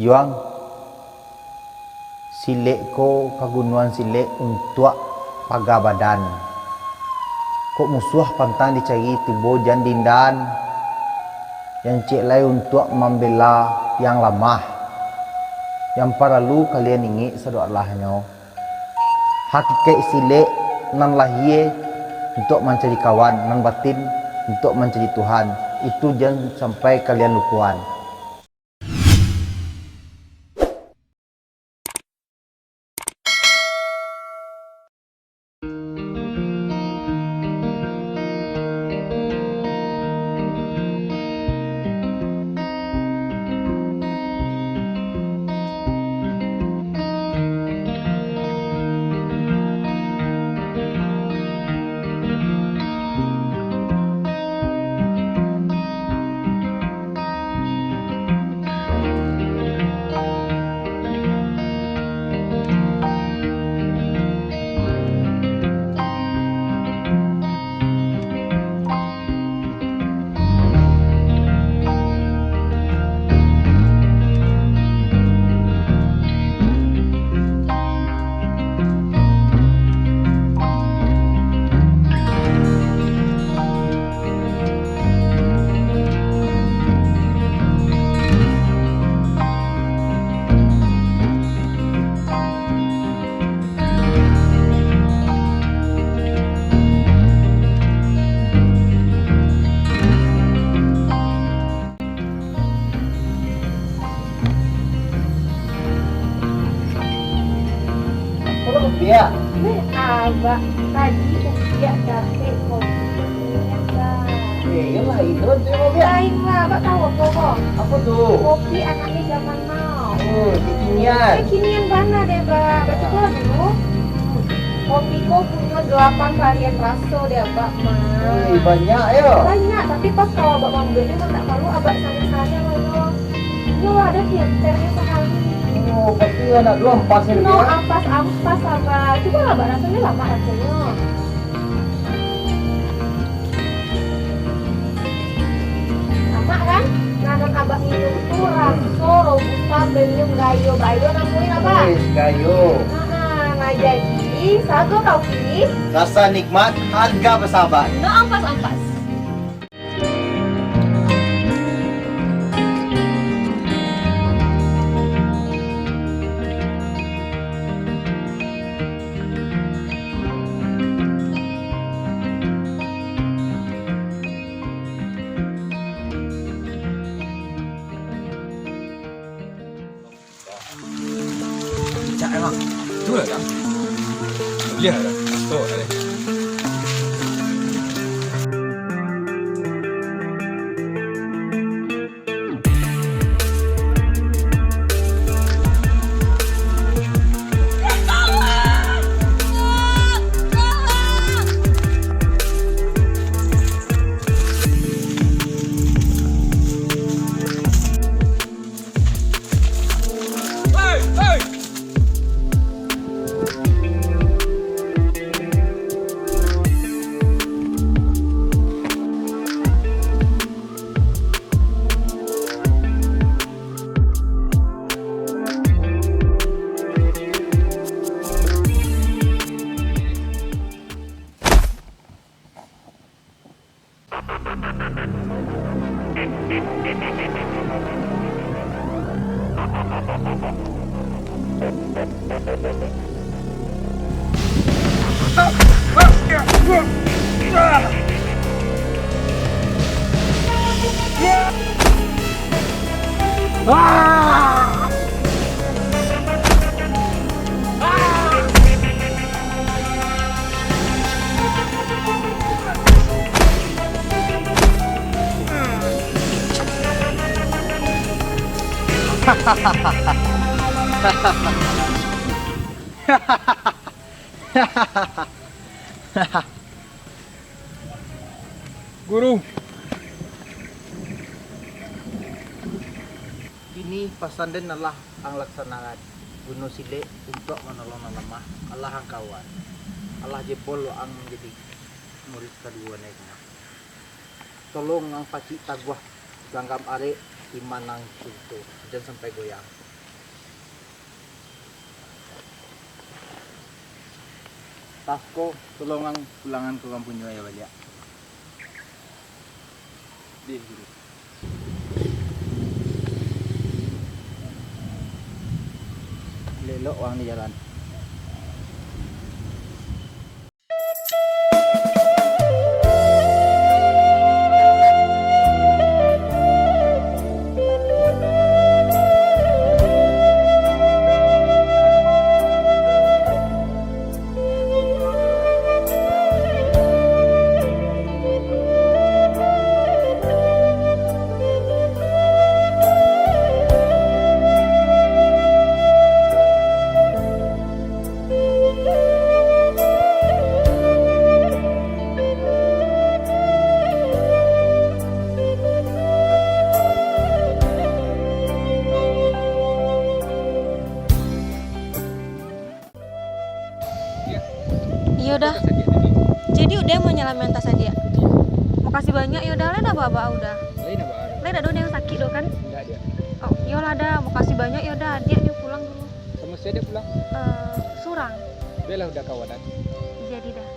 Yuang silek ko kagunuan silek untuk paga badan. Kok musuh pantang dicari tibo jan dindan. Yang cek lai untuk membela yang lemah. Yang perlu kalian ingat sedoalahnya. Hakikat silek nan lahir untuk mencari kawan, nan batin untuk mencari Tuhan. Itu jangan sampai kalian lupakan. Ya. Abah tadi usia capek kopinya Iyalah itu tuh ya. lain lah, abah tahu apa kok? Apa tuh? Kopi anaknya zaman now. Kekinian. Kekinian mana deh, Mbak? Baca dulu dulu. Kopi kok punya 8 varian rasa deh, Abah mah. Banyak ya. Banyak, tapi pas kalau abah mau beli mah tak malu abah sana-sana loh. Yo ada filternya sekali. Oh, berarti anak dua ampas ya. No, ampas abah. Coba lah, Abah rasanya lama rasanya. Sama kan? Nanan abah minum tuh Ramso, Robusta, Premium, Gayo. Gayo namuin abah. Gayo. Nah jadi, satu tau pilih. Rasa nikmat, harga bersahabat. No, ampas. Emang betul kan? Lihat dah, betul dah. Guru, kini pasanden Allah ang laksanakan bunuh silek untuk menolong yang lemah. Allah ang kawan. Allah jebol ang menjadi murid kedua naiknya. Tolong ang pacik tagwah ganggam are iman ang itu jangan sampai goyang. Tasko tulungan pulangan ke kampung nyo ya balik. Di guru. Lelok orang di jalan. Iya udah. Sedih tadi. Jadi udah mau nyelamin tas dia. Makasih banyak ya udah lah bawa udah. Lain apa ada? Lah ada yang sakit do kan? Enggak dia. Oh, iya lah ada. Makasih banyak ya udah dia pulang dulu. Sama saya dia pulang. Surang. Bella udah kawanan. Jadi dah.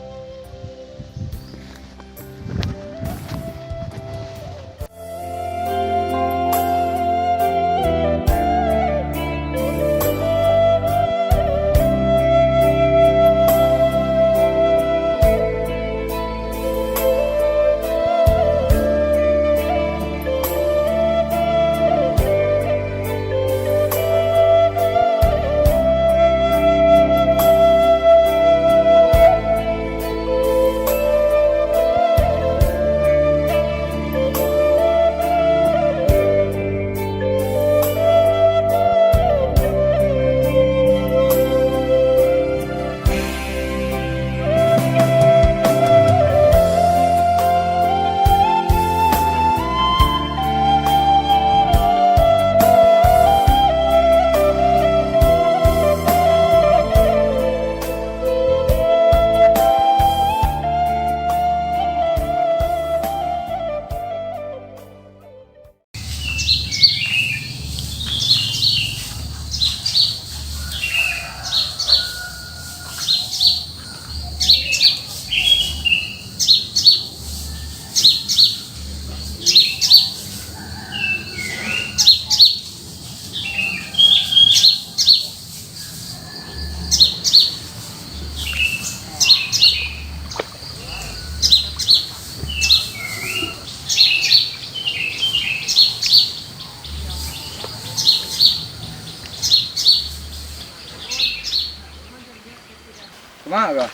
Kemana kau?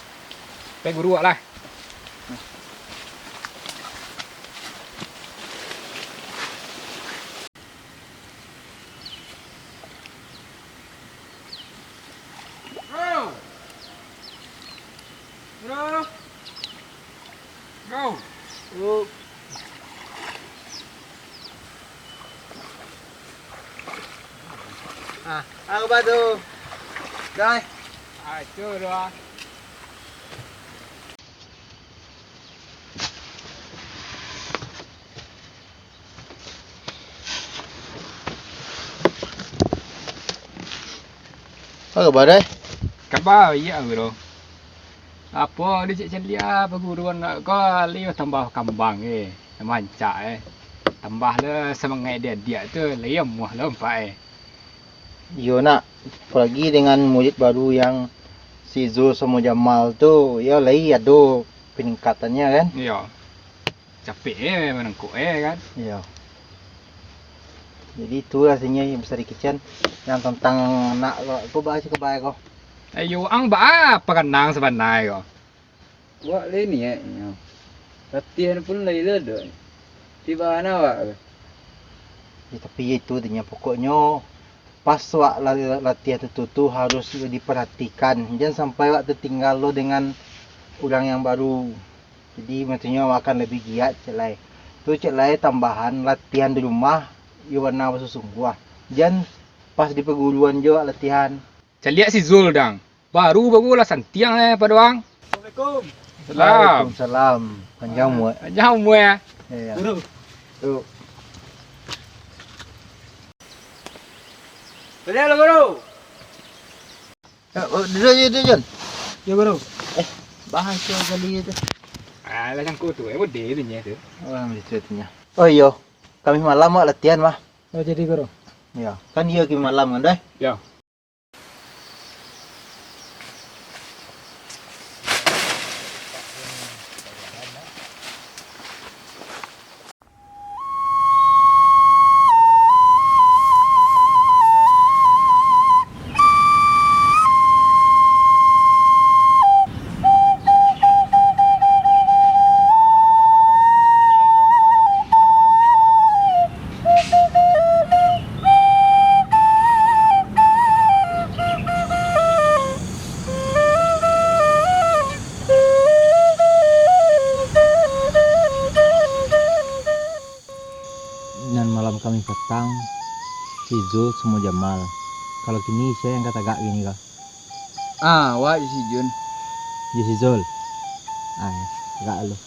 Pergi guru lah. Bro. Bro. Bro. Ako ba to? Dai. Ah, itu dah. Ako ba dai? Kabar iya bro. Apa dia cek celia perguruan nak kau liu tambah kambang mancak tambah le semangat dia tu liam muah lompat Yo nak, apalagi dengan murid baru yang si Zul sama Jamal tu, ya lagi ada peningkatannya kan? Iya. Capek menengkuk kan. Iya. Jadi itu rasanya yang besar dikicen yang tentang nak kau bahas ke baik kau. Ayo ang ba pakanang sebanai kau. Wak le ni latihan pun lai le dah. Tiba ana wak. Ya, tapi itu dia pokoknya pas wak latihan tu harus diperhatikan. Jangan sampai wak tertinggal lo dengan orang yang baru. Jadi maksudnya wak akan lebih giat celai. Tu celai tambahan latihan di rumah. Ia warna sesungguh. Jangan pas di perguruan juga latihan. Celiak si Zul dang. Baru lah santiang pada orang. Assalamualaikum. Salam. Waalaikumsalam. Panjang mu. Jauh mu ya. Ya. Guru. Tu. Boleh lo guru. Duduk je, Jon. Ya guru. Bahas tu kali itu. Lah cangkut tu, gede tu nya tu. Orang ceritanya. Oh iya, kami malam mak latihan mah. Oh jadi guru. Ya, kan iya kami malam kan deh. Ya. Dan malam kami petang, si Zul semua Jamal. Kalau kini saya yang kata gak gini kah? Wah si Jun. Ya si Zul. Gak lu.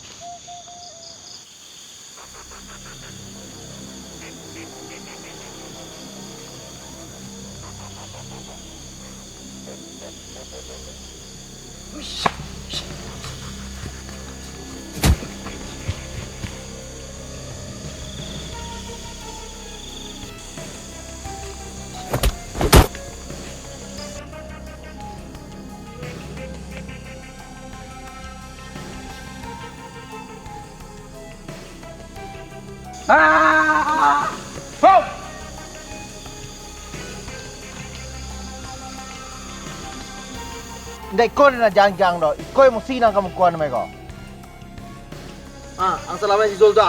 Dek kau na jang-jang do. Kau yang mesti nang kamu kuan mereka. Ang salamnya si Zul dah.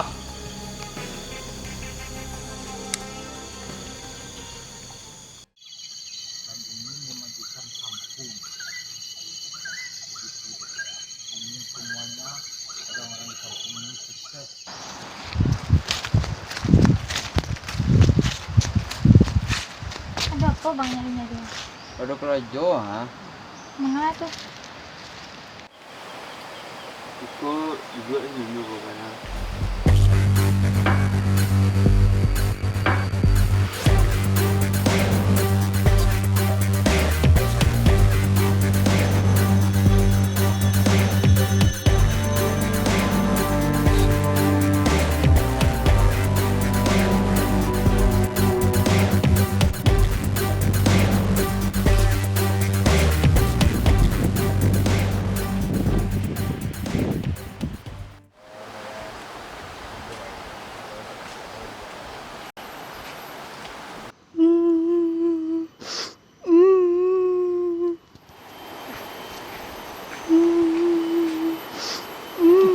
Ada apa bang nyarinya dia? Ada kerajo ha. Mana tuh? Ikut juga dulu pokoknya.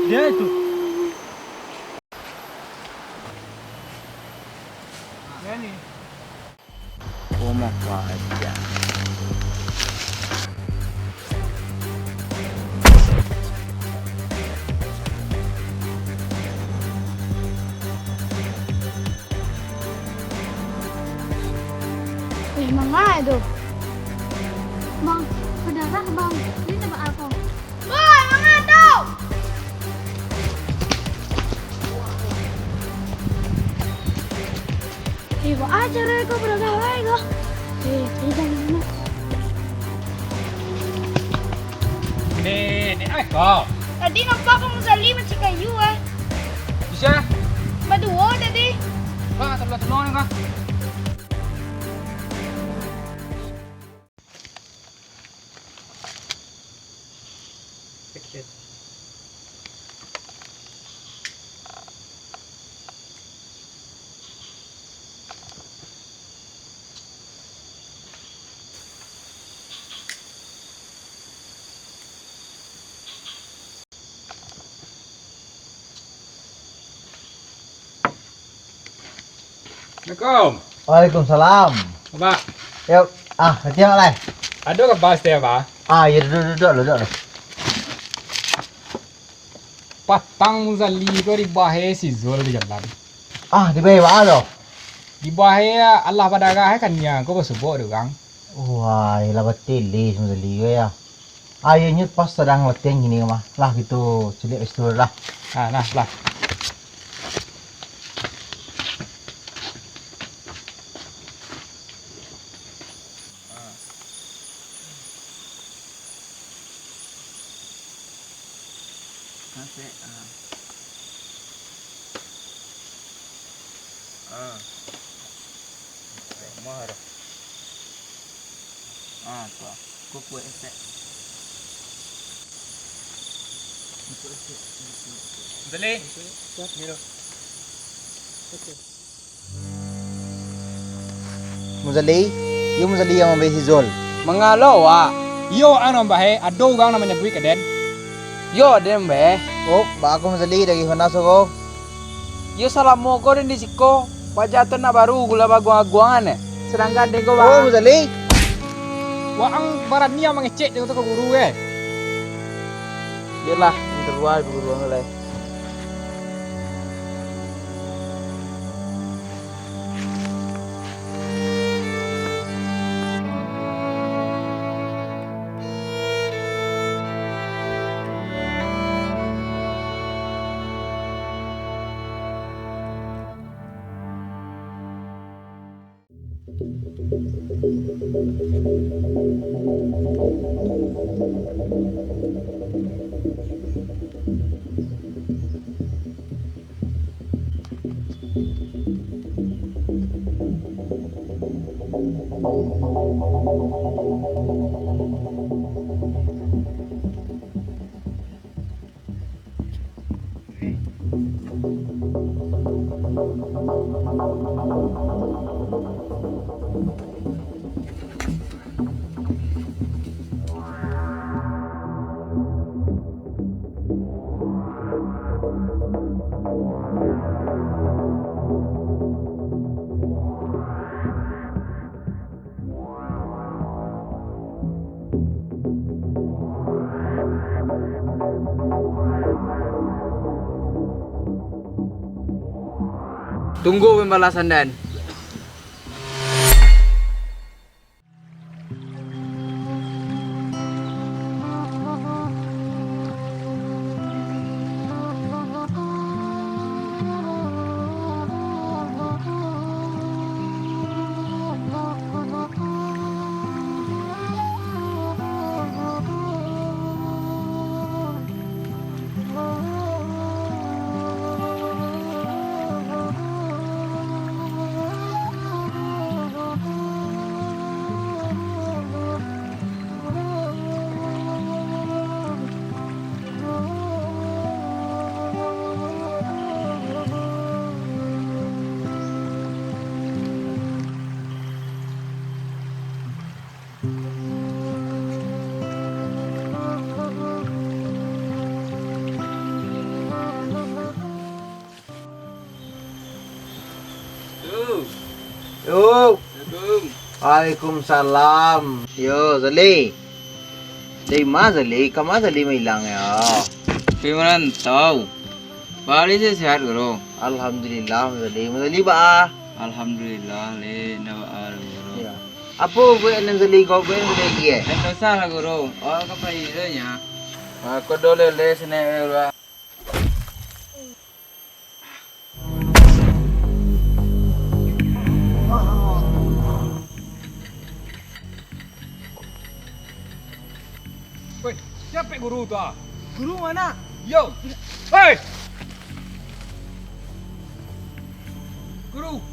Dia itu. Ni. Koma aja. Mga itu. Bang, saudara bang, ini tebak apa? Woi, mga itu! Ibu aja reko beragawai kok. Ini jangan. Ni kau. Tadi nampak kamu sali macam kayu Bisa? Berdua tadi. Ba, tolong ni kau. Assalamualaikum. Waalaikumsalam. Ba, Yuk, latihan lah. ada ke bas dia ba? Ya duduk. Patang zali ko di bahe si Zul di jalan. Di bawah lo. Di bahe Allah pada gah kan nya ko sebut tu kang. Wah, ilah betul le semua gue ya. Ya nyut pas sedang latihan gini mah. Lah gitu, celik istur lah. Nah lah. Mahar. Apa? Kuku esek. Zali. Muzali, yung Muzali yang membeli si Zul. Mengalau wa. Yo ang nambahe, ado gang namanya bui kaden. Yo dem be. Oh, ba ako Muzali dari Honda ko. Yo salah mo ko din di siko. Wajah na baru gula baguang-aguangan. Sedangkan dego Oh, wa. Muzali. Wa ang barat niya mangecek dengan tu guru eh. Yelah, terluar beruang le. Tunggu pembalasan Dan. Yo, Assalamualaikum. Waalaikumsalam. Yo, Zali. Dari mana Zali? Kemana Zali may hilang ya? Pimanan tahu. Bali se sehat guru. Alhamdulillah, Zali. Zali ba? Alhamdulillah le nawa guru. Ya. Apa buat yang Zali kau buat yang Zali ye? Dan dosa lah guru. Oh apa idenya? Aku dole le sene guru. Woi, siapa guru tu ah? Guru mana? Yo. Hei. Guru.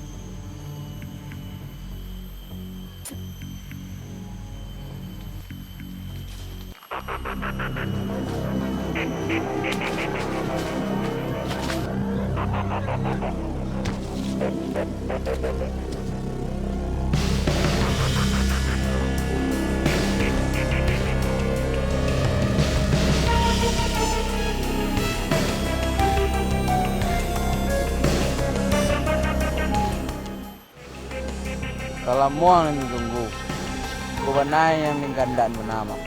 Kalau mau yang ditunggu, kubanai yang menggandan bernama.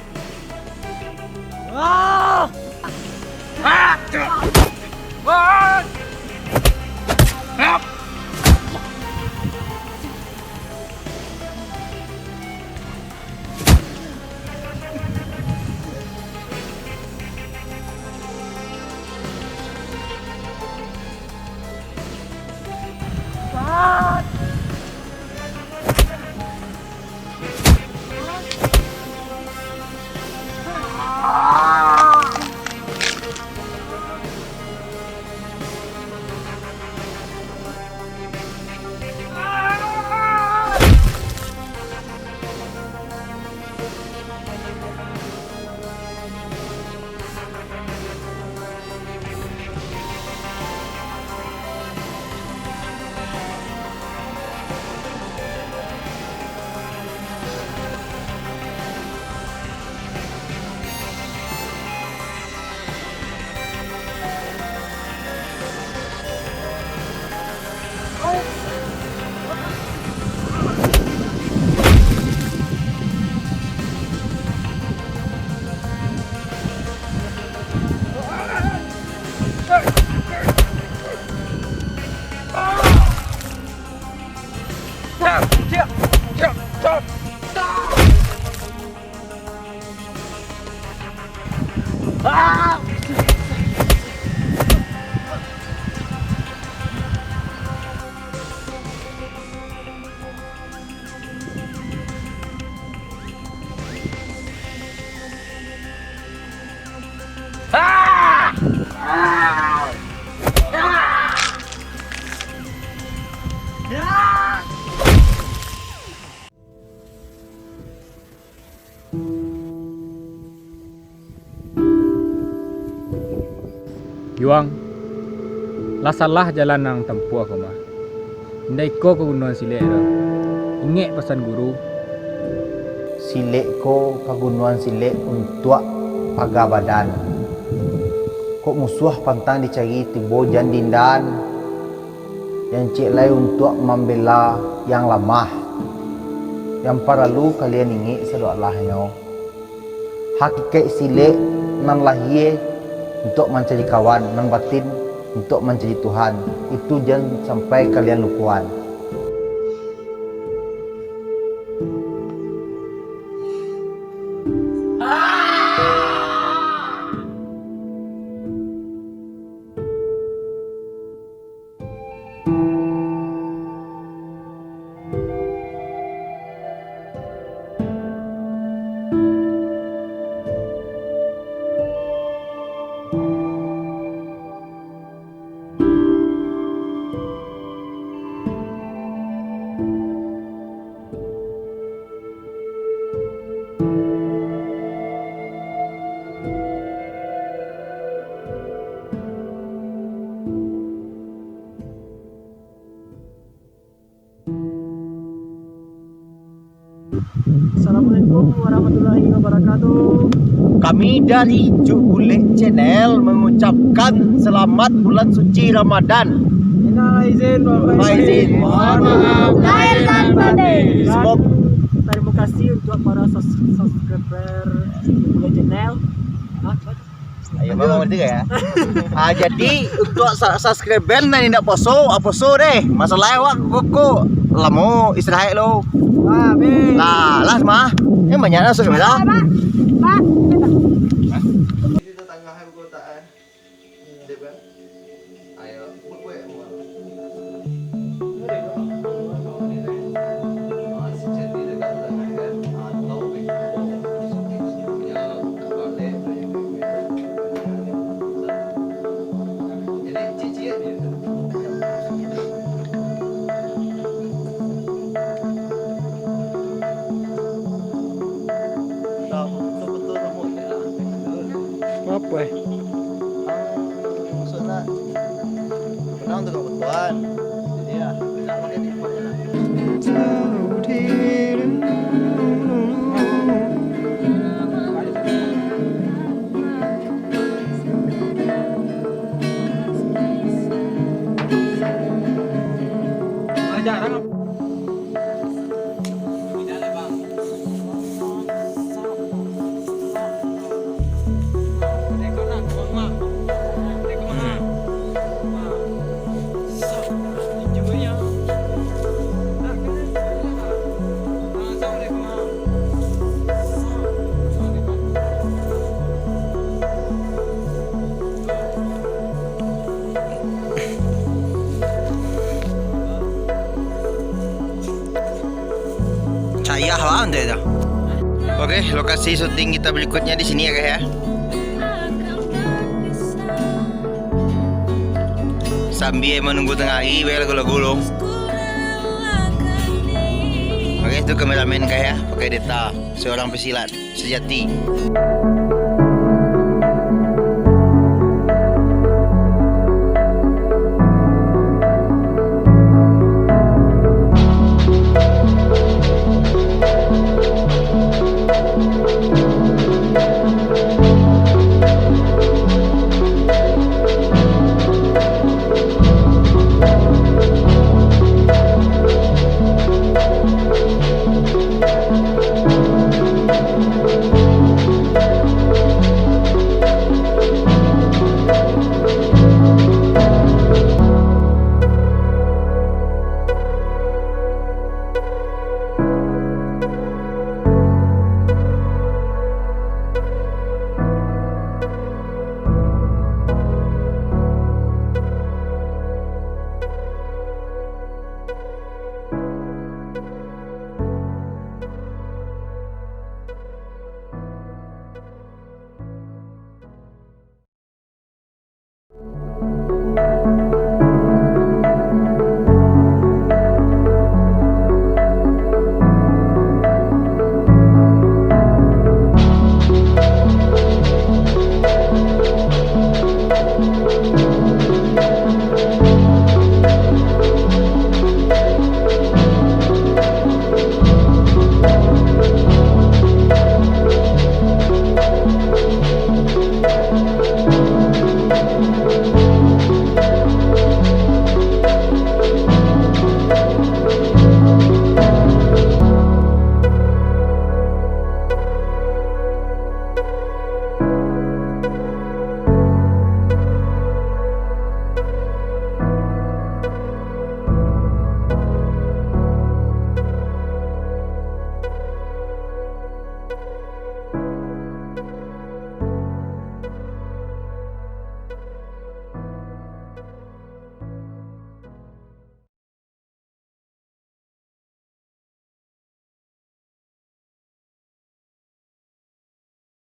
Yuang, lah salah jalan yang tempuh kau mah. Ndai ko kegunaan silek dah. Ingat pesan guru. Silek ko pagunuan silek untuk paga badan. Kok musuh pantang dicari tibo jan dindan. Yang cik lai untuk membela yang lemah. Yang perlu kalian ingat sedoalahnya. Hakikat silek nan lahir untuk mencari kawan, nan batin untuk mencari Tuhan. Itu jangan sampai kalian lupakan. Assalamualaikum warahmatullahi wabarakatuh. Kami dari Juk Bulik Channel mengucapkan selamat bulan suci Ramadan. Minal aizin wal faizin. Mohon maaf lahir dan batin. Semoga Terima kasih untuk para subscriber Bulik Channel. ayo bang ngerti gak ya? Jadi untuk subscriber nanti tidak poso deh. Masalahnya wak koko lamo istirahat lo. Amin. Lah mah. Yang banyak lah subscriber lah. Pak, Di tetangga perkotaan. Kan? Ayo, Apa? maksudnya menang untuk kebutuhan. Jadi ya, bisa pakai tipenya lah. Jarang. Cayah lah anda itu. Oke, lokasi syuting kita berikutnya di sini ya guys ya. Sambil menunggu tengah hari, gulung. Oke, itu kameramen guys ya, pakai data seorang pesilat sejati.